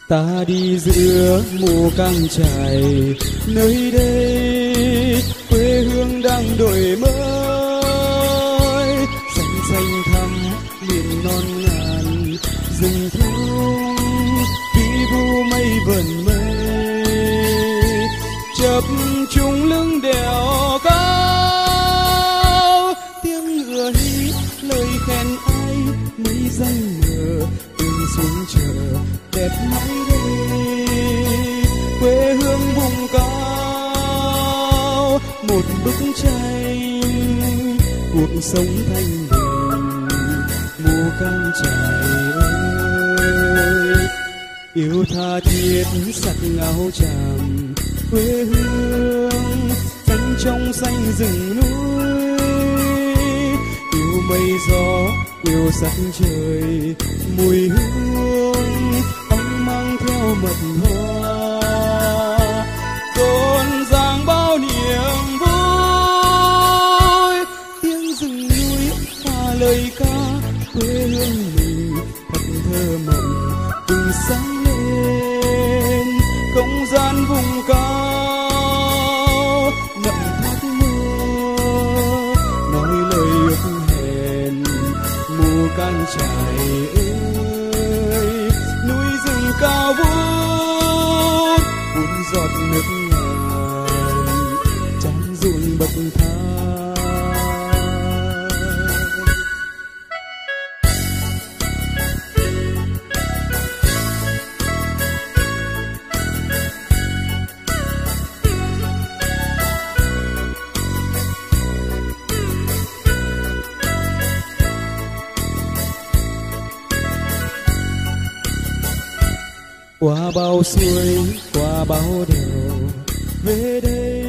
Ta đi giữa mù căng trải, nơi đây quê hương đang đổi mới. Xanh xanh thẳm miền non ngàn, rừng thông vi vu mây vần mây, chập trùng lưng đèo cao. Tiếng ngựa hí lời khen ai, mây danh mờ từng xuống chờ đẹp mãi đây. Quê hương vùng cao một bức tranh, cuộc sống thanh bình mù căng trải ơi. Yêu tha thiết sắc áo tràm quê hương, xanh trong xanh rừng núi. Yêu mây gió yêu sắc trời, mùi hương ông mang theo mật hoa, rộn ràng bao niềm vui. Tiếng rừng núi pha lời ca quê hương mình thật thơ mộng từng sáng lên. Không gian vùng cao nậm thác mơ, nói lời ước hẹn mù căng trải ơi. Núi rừng cao vút cuốn giọt nước ngàn, tràn ruộng bậc thang. Qua bao suối qua bao đèo về đây,